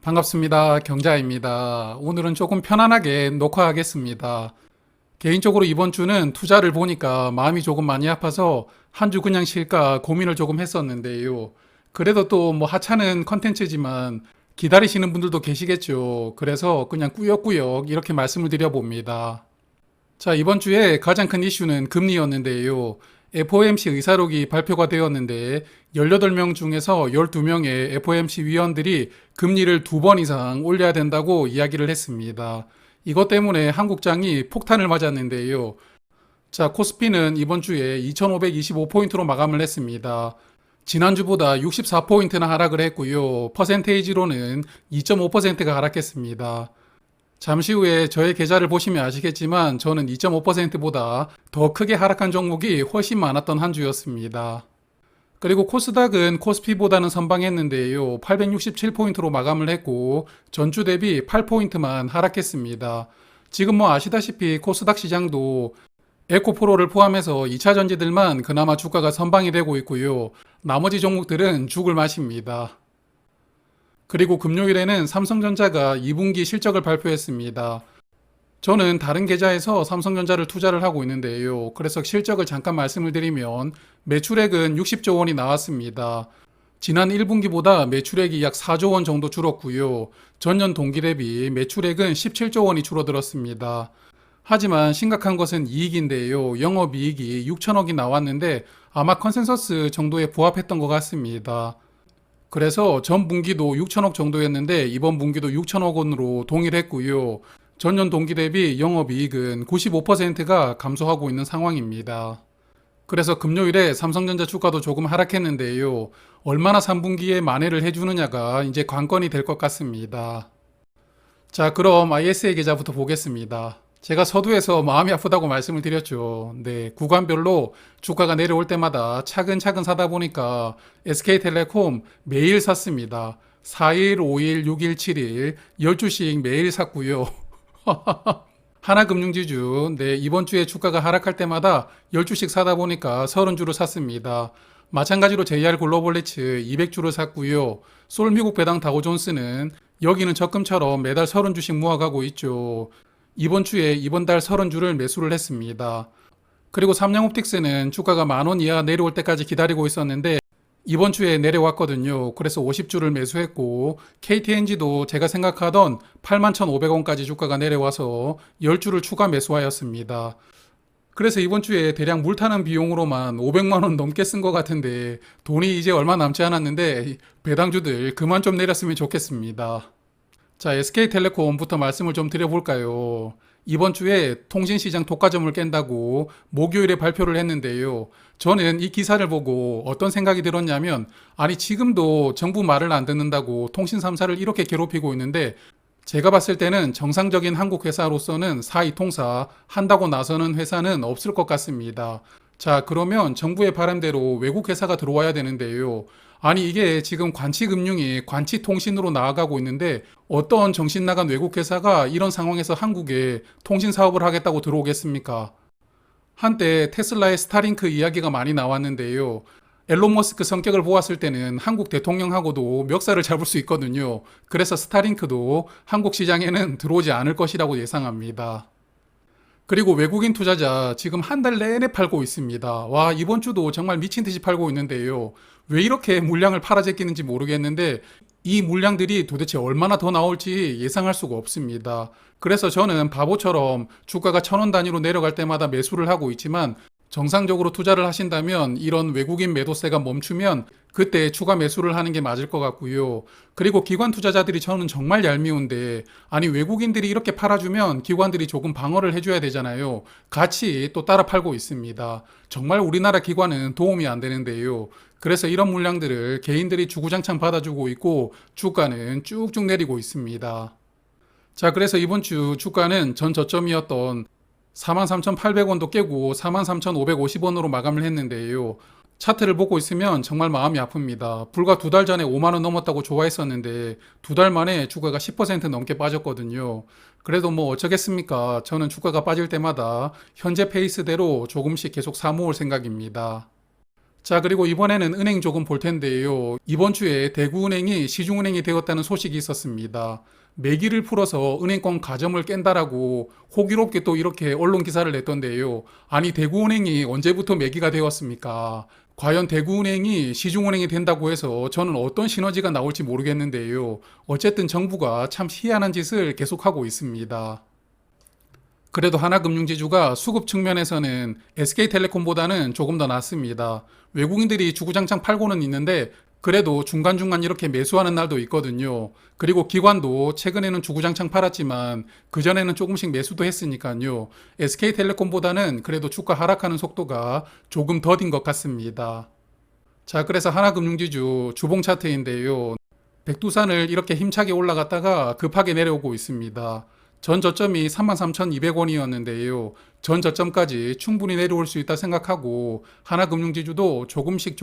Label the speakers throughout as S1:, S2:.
S1: 반갑습니다. 경자입니다. 오늘은 조금 편안하게 녹화하겠습니다. 개인적으로 이번 주는 투자를 보니까 마음이 조금 많이 아파서 한 주 그냥 쉴까 고민을 조금 했었는데요. 그래도 또 뭐 하찮은 컨텐츠지만 기다리시는 분들도 계시겠죠. 그래서 그냥 꾸역꾸역 이렇게 말씀을 드려봅니다. 자, 이번 주에 가장 큰 이슈는 금리였는데요. FOMC 의사록이 발표가 되었는데 18명 중에서 12명의 FOMC 위원들이 금리를 2번 이상 올려야 된다고 이야기를 했습니다. 이것 때문에 한국장이 폭탄을 맞았는데요. 자, 코스피는 이번 주에 2525포인트로 마감을 했습니다. 지난주보다 64포인트나 하락을 했고요. 퍼센테이지로는 2.5%가 하락했습니다. 잠시 후에 저의 계좌를 보시면 아시겠지만 저는 2.5%보다 더 크게 하락한 종목이 훨씬 많았던 한 주였습니다. 그리고 코스닥은 코스피보다는 선방했는데요. 867포인트로 마감을 했고 전주 대비 8포인트만 하락했습니다. 지금 뭐 아시다시피 코스닥 시장도 에코프로를 포함해서 2차 전지들만 그나마 주가가 선방이 되고 있고요. 나머지 종목들은 죽을 맛입니다. 그리고 금요일에는 삼성전자가 2분기 실적을 발표했습니다. 저는 다른 계좌에서 삼성전자를 투자를 하고 있는데요. 그래서 실적을 잠깐 말씀을 드리면 매출액은 60조 원이 나왔습니다. 지난 1분기보다 매출액이 약 4조 원 정도 줄었고요. 전년 동기 대비 매출액은 17조 원이 줄어들었습니다. 하지만 심각한 것은 이익인데요. 영업이익이 6천억이 나왔는데 아마 컨센서스 정도에 부합했던 것 같습니다. 그래서 전 분기도 6천억 정도였는데 이번 분기도 6천억 원으로 동일했고요. 전년 동기 대비 영업이익은 95%가 감소하고 있는 상황입니다. 그래서 금요일에 삼성전자 주가도 조금 하락했는데요. 얼마나 3분기에 만회를 해주느냐가 이제 관건이 될 것 같습니다. 자, 그럼 ISA 계좌부터 보겠습니다. 제가 서두에서 마음이 아프다고 말씀을 드렸죠. 네, 구간별로 주가가 내려올 때마다 차근차근 사다 보니까 SK텔레콤 매일 샀습니다. 4일, 5일, 6일, 7일 10주씩 매일 샀고요. 하나금융지주, 네, 이번 주에 주가가 하락할 때마다 10주씩 사다 보니까 30주를 샀습니다. 마찬가지로 JR 글로벌리츠 200주를 샀고요. 솔미국 배당 다우존스는 여기는 적금처럼 매달 30주씩 모아가고 있죠. 이번 주에 이번 달 30주를 매수를 했습니다. 그리고 삼양옵틱스는 주가가 10,000원 이하 내려올 때까지 기다리고 있었는데 이번 주에 내려왔거든요. 그래서 50주를 매수했고 KTNG도 제가 생각하던 81,500원까지 주가가 내려와서 10주를 추가 매수하였습니다. 그래서 이번 주에 대략 물 타는 비용으로만 500만 원 넘게 쓴 것 같은데 돈이 이제 얼마 남지 않았는데 배당주들 그만 좀 내렸으면 좋겠습니다. 자, SK텔레콤부터 말씀을 좀 드려볼까요? 이번 주에 통신시장 독과점을 깬다고 목요일에 발표를 했는데요. 저는 이 기사를 보고 어떤 생각이 들었냐면, 아니, 지금도 정부 말을 안 듣는다고 통신 3사를 이렇게 괴롭히고 있는데, 제가 봤을 때는 정상적인 한국 회사로서는 사이통사 한다고 나서는 회사는 없을 것 같습니다. 자, 그러면 정부의 바람대로 외국 회사가 들어와야 되는데요. 아니, 이게 지금 관치금융이 관치통신으로 나아가고 있는데 어떤 정신 나간 외국 회사가 이런 상황에서 한국에 통신 사업을 하겠다고 들어오겠습니까? 한때 테슬라의 스타링크 이야기가 많이 나왔는데요. 앨런 머스크 성격을 보았을 때는 한국 대통령하고도 멱살을 잡을 수 있거든요. 그래서 스타링크도 한국 시장에는 들어오지 않을 것이라고 예상합니다. 그리고 외국인 투자자 지금 한 달 내내 팔고 있습니다. 와, 이번 주도 정말 미친 듯이 팔고 있는데요. 왜 이렇게 물량을 팔아제끼는지 모르겠는데 이 물량들이 도대체 얼마나 더 나올지 예상할 수가 없습니다. 그래서 저는 바보처럼 주가가 1,000원 단위로 내려갈 때마다 매수를 하고 있지만 정상적으로 투자를 하신다면 이런 외국인 매도세가 멈추면 그때 추가 매수를 하는 게 맞을 것 같고요. 그리고 기관 투자자들이 저는 정말 얄미운데, 아니, 외국인들이 이렇게 팔아주면 기관들이 조금 방어를 해줘야 되잖아요. 같이 또 따라 팔고 있습니다. 정말 우리나라 기관은 도움이 안 되는데요. 그래서 이런 물량들을 개인들이 주구장창 받아주고 있고 주가는 쭉쭉 내리고 있습니다. 자, 그래서 이번 주 주가는 전 저점이었던 43,800원도 깨고 43,550원으로 마감을 했는데요. 차트를 보고 있으면 정말 마음이 아픕니다. 불과 2달 전에 5만원 넘었다고 좋아했었는데 2달 만에 주가가 10% 넘게 빠졌거든요. 그래도 뭐 어쩌겠습니까? 저는 주가가 빠질 때마다 현재 페이스대로 조금씩 계속 사모을 생각입니다. 자, 그리고 이번에는 은행 조금 볼 텐데요. 이번 주에 대구은행이 시중은행이 되었다는 소식이 있었습니다. 매기를 풀어서 은행권 가점을 깬다라고 호기롭게 또 이렇게 언론 기사를 냈던데요. 아니, 대구은행이 언제부터 매기가 되었습니까? 과연 대구은행이 시중은행이 된다고 해서 저는 어떤 시너지가 나올지 모르겠는데요. 어쨌든 정부가 참 희한한 짓을 계속하고 있습니다. 그래도 하나금융지주가 수급 측면에서는 SK텔레콤보다는 조금 더 낫습니다. 외국인들이 주구장창 팔고는 있는데 그래도 중간중간 이렇게 매수하는 날도 있거든요. 그리고 기관도 최근에는 주구장창 팔았지만 그전에는 조금씩 매수도 했으니까요. SK텔레콤보다는 그래도 주가 하락하는 속도가 조금 더딘 것 같습니다. 자, 그래서 하나금융지주 주봉 차트인데요. 백두산을 이렇게 힘차게 올라갔다가 급하게 내려오고 있습니다. 전 저점이 33,200원이었는데요. 전 저점까지 충분히 내려올 수 있다 생각하고 하나금융지주도 조금씩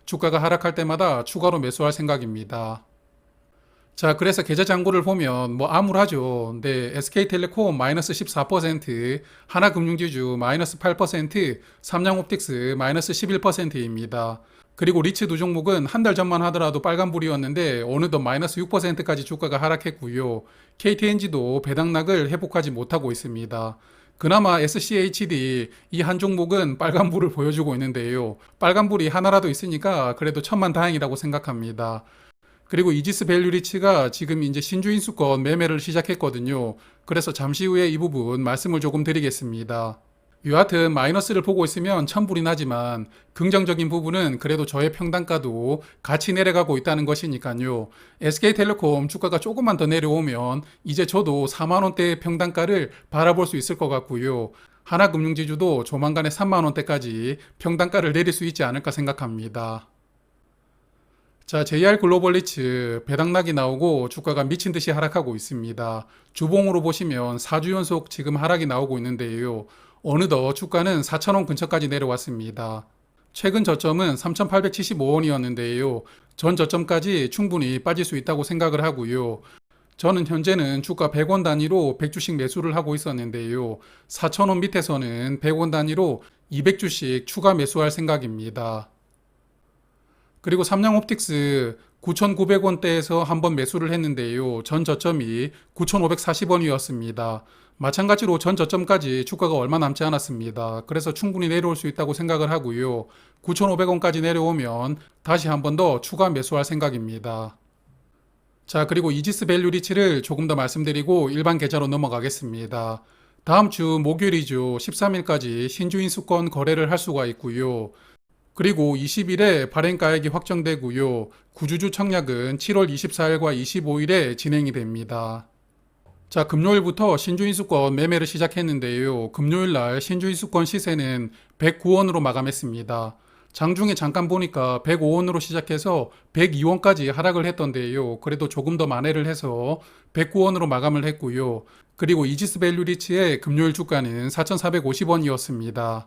S1: 주가가 하락할 때마다 추가로 매수할 생각입니다. 자, 그래서 계좌 잔고를 보면 뭐 암울하죠. 근데 SK텔레콤 마이너스 14%, 하나금융지주 마이너스 8%, 삼양옵틱스 마이너스 11%입니다. 그리고 리츠 두 종목은 한 달 전만 하더라도 빨간불이었는데 어느덧 마이너스 6%까지 주가가 하락했고요. KTNG도 배당락을 회복하지 못하고 있습니다. 그나마 SCHD 이 한 종목은 빨간불을 보여주고 있는데요. 빨간불이 하나라도 있으니까 그래도 천만다행이라고 생각합니다. 그리고 이지스 밸류리츠가 지금 이제 신주인수권 매매를 시작했거든요. 그래서 잠시 후에 이 부분 말씀을 조금 드리겠습니다. 여하튼 마이너스를 보고 있으면 천불이 나지만 긍정적인 부분은 그래도 저의 평단가도 같이 내려가고 있다는 것이니까요. SK텔레콤 주가가 조금만 더 내려오면 이제 저도 4만원대의 평단가를 바라볼 수 있을 것 같고요. 하나금융지주도 조만간에 3만원대까지 평단가를 내릴 수 있지 않을까 생각합니다. 자, JR글로벌리츠 배당락이 나오고 주가가 미친 듯이 하락하고 있습니다. 주봉으로 보시면 4주 연속 지금 하락이 나오고 있는데요. 어느덧 주가는 4,000원 근처까지 내려왔습니다. 최근 저점은 3,875원이었는데요. 전 저점까지 충분히 빠질 수 있다고 생각을 하고요. 저는 현재는 주가 100원 단위로 100주씩 매수를 하고 있었는데요. 4,000원 밑에서는 100원 단위로 200주씩 추가 매수할 생각입니다. 그리고 삼양옵틱스 9,900원대에서 한번 매수를 했는데요. 전 저점이 9,540원이었습니다. 마찬가지로 전 저점까지 주가가 얼마 남지 않았습니다. 그래서 충분히 내려올 수 있다고 생각을 하고요. 9,500원까지 내려오면 다시 한번 더 추가 매수할 생각입니다. 자, 그리고 이지스 밸류리츠를 조금 더 말씀드리고 일반 계좌로 넘어가겠습니다. 다음 주 목요일이죠. 13일까지 신주인수권 거래를 할 수가 있고요. 그리고 20일에 발행가액이 확정되고요. 구주주 청약은 7월 24일과 25일에 진행이 됩니다. 자, 금요일부터 신주인수권 매매를 시작했는데요. 금요일날 신주인수권 시세는 109원으로 마감했습니다. 장중에 잠깐 보니까 105원으로 시작해서 102원까지 하락을 했던데요. 그래도 조금 더 만회를 해서 109원으로 마감을 했고요. 그리고 이지스 밸류리츠의 금요일 주가는 4,450원이었습니다.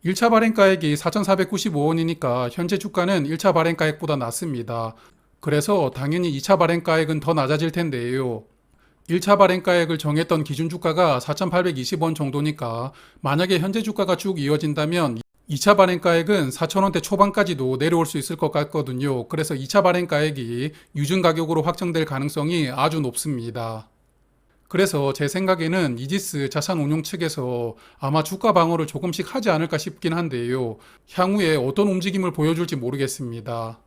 S1: 1차 발행가액이 4,495원이니까 현재 주가는 1차 발행가액보다 낮습니다. 그래서 당연히 2차 발행가액은 더 낮아질 텐데요. 1차 발행가액을 정했던 기준 주가가 4,820원 정도니까 만약에 현재 주가가 쭉 이어진다면 2차 발행가액은 4,000원대 초반까지도 내려올 수 있을 것 같거든요. 그래서 2차 발행가액이 유증 가격으로 확정될 가능성이 아주 높습니다. 그래서 제 생각에는 이지스 자산운용 측에서 아마 주가 방어를 조금씩 하지 않을까 싶긴 한데요. 향후에 어떤 움직임을 보여줄지 모르겠습니다.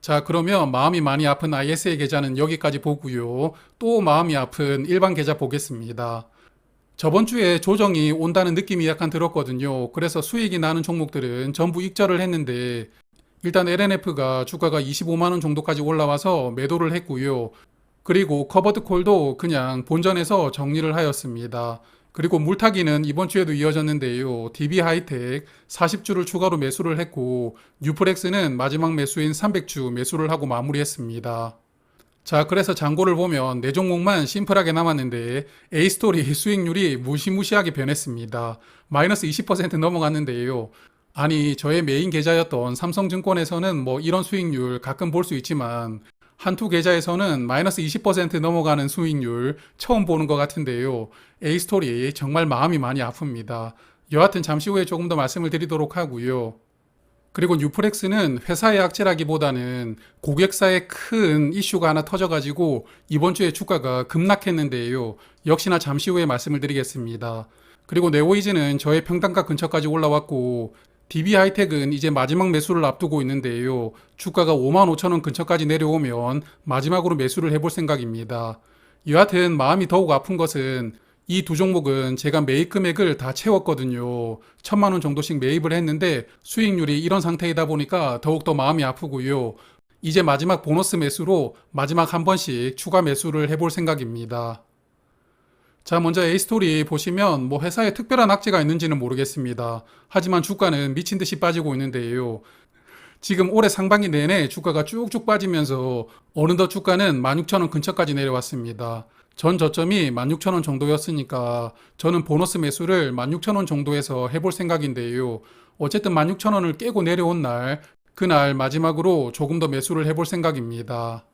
S1: 자, 그러면 마음이 많이 아픈 ISA 계좌는 여기까지 보고요. 또 마음이 아픈 일반 계좌 보겠습니다. 저번 주에 조정이 온다는 느낌이 약간 들었거든요. 그래서 수익이 나는 종목들은 전부 익절을 했는데 일단 LNF가 주가가 25만원 정도까지 올라와서 매도를 했고요. 그리고 커버드콜도 그냥 본전에서 정리를 하였습니다. 그리고 물타기는 이번 주에도 이어졌는데요. DB하이텍 40주를 추가로 매수를 했고 뉴프렉스는 마지막 매수인 300주 매수를 하고 마무리했습니다. 자, 그래서 잔고를 보면 4종목만 심플하게 남았는데 A스토리 수익률이 무시무시하게 변했습니다. 마이너스 20% 넘어갔는데요. 아니, 저의 메인 계좌였던 삼성증권에서는 뭐 이런 수익률 가끔 볼 수 있지만 한두 계좌에서는 마이너스 20% 넘어가는 수익률 처음 보는 것 같은데요. A스토리 정말 마음이 많이 아픕니다. 여하튼 잠시 후에 조금 더 말씀을 드리도록 하고요. 그리고 뉴프렉스는 회사의 악재라기보다는 고객사에 큰 이슈가 하나 터져가지고 이번 주에 주가가 급락했는데요. 역시나 잠시 후에 말씀을 드리겠습니다. 그리고 네오이즈는 저의 평단가 근처까지 올라왔고 DB 하이텍은 이제 마지막 매수를 앞두고 있는데요. 주가가 55,000원 근처까지 내려오면 마지막으로 매수를 해볼 생각입니다. 여하튼 마음이 더욱 아픈 것은 이 두 종목은 제가 매입 금액을 다 채웠거든요. 1,000만 원 정도씩 매입을 했는데 수익률이 이런 상태이다 보니까 더욱더 마음이 아프고요. 이제 마지막 보너스 매수로 마지막 한 번씩 추가 매수를 해볼 생각입니다. 자, 먼저 A스토리 보시면 뭐 회사에 특별한 악재가 있는지는 모르겠습니다. 하지만 주가는 미친 듯이 빠지고 있는데요. 지금 올해 상반기 내내 주가가 쭉쭉 빠지면서 어느덧 주가는 16,000원 근처까지 내려왔습니다. 전 저점이 16,000원 정도였으니까 저는 보너스 매수를 16,000원 정도에서 해볼 생각인데요. 어쨌든 16,000원을 깨고 내려온 날, 그날 마지막으로 조금 더 매수를 해볼 생각입니다.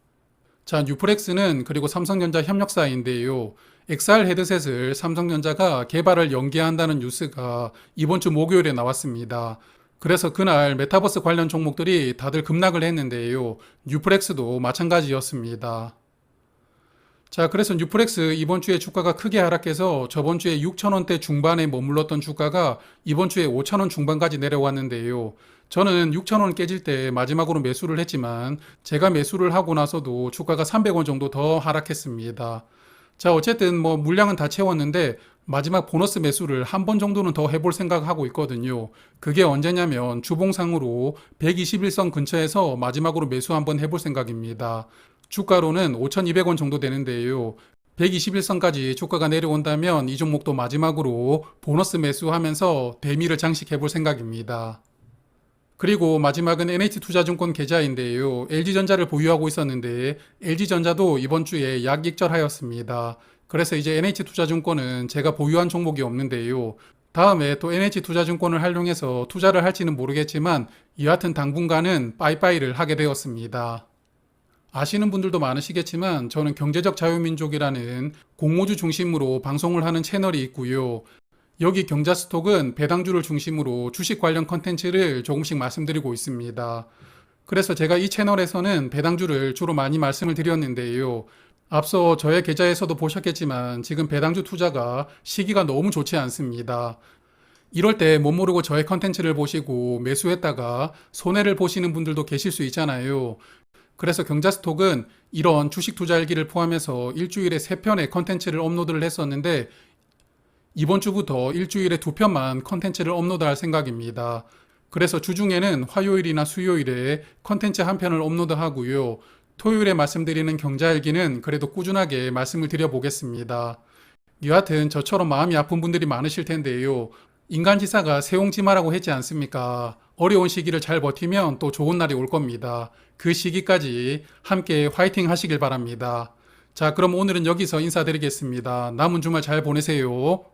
S1: 자, 뉴프렉스는 그리고 삼성전자 협력사인데요. XR 헤드셋을 삼성전자가 개발을 연기한다는 뉴스가 이번 주 목요일에 나왔습니다. 그래서 그날 메타버스 관련 종목들이 다들 급락을 했는데요. 뉴프렉스도 마찬가지였습니다. 자, 그래서 뉴프렉스 이번 주에 주가가 크게 하락해서 저번 주에 6,000원대 중반에 머물렀던 주가가 이번 주에 5,000원 중반까지 내려왔는데요. 저는 6,000원 깨질 때 마지막으로 매수를 했지만 제가 매수를 하고 나서도 주가가 300원 정도 더 하락했습니다. 자, 어쨌든 뭐 물량은 다 채웠는데 마지막 보너스 매수를 한 번 정도는 더 해볼 생각하고 있거든요. 그게 언제냐면 주봉상으로 121선 근처에서 마지막으로 매수 한번 해볼 생각입니다. 주가로는 5,200원 정도 되는데요. 121선까지 주가가 내려온다면 이 종목도 마지막으로 보너스 매수하면서 대미를 장식해 볼 생각입니다. 그리고 마지막은 NH투자증권 계좌인데요. LG전자를 보유하고 있었는데 LG전자도 이번 주에 약익절하였습니다. 그래서 이제 NH투자증권은 제가 보유한 종목이 없는데요. 다음에 또 NH투자증권을 활용해서 투자를 할지는 모르겠지만 여하튼 당분간은 빠이빠이를 하게 되었습니다. 아시는 분들도 많으시겠지만 저는 경제적 자유민족이라는 공모주 중심으로 방송을 하는 채널이 있고요. 여기 경자스톡은 배당주를 중심으로 주식 관련 컨텐츠를 조금씩 말씀드리고 있습니다. 그래서 제가 이 채널에서는 배당주를 주로 많이 말씀을 드렸는데요. 앞서 저의 계좌에서도 보셨겠지만 지금 배당주 투자가 시기가 너무 좋지 않습니다. 이럴 때 못 모르고 저의 컨텐츠를 보시고 매수했다가 손해를 보시는 분들도 계실 수 있잖아요. 그래서 경자스톡은 이런 주식 투자 일기를 포함해서 일주일에 3편의 컨텐츠를 업로드를 했었는데 이번 주부터 일주일에 2편만 컨텐츠를 업로드할 생각입니다. 그래서 주중에는 화요일이나 수요일에 컨텐츠 한 편을 업로드하고요. 토요일에 말씀드리는 경자일기는 그래도 꾸준하게 말씀을 드려보겠습니다. 여하튼 저처럼 마음이 아픈 분들이 많으실 텐데요. 인간지사가 세옹지마라고 했지 않습니까? 어려운 시기를 잘 버티면 또 좋은 날이 올 겁니다. 그 시기까지 함께 화이팅 하시길 바랍니다. 자, 그럼 오늘은 여기서 인사드리겠습니다. 남은 주말 잘 보내세요.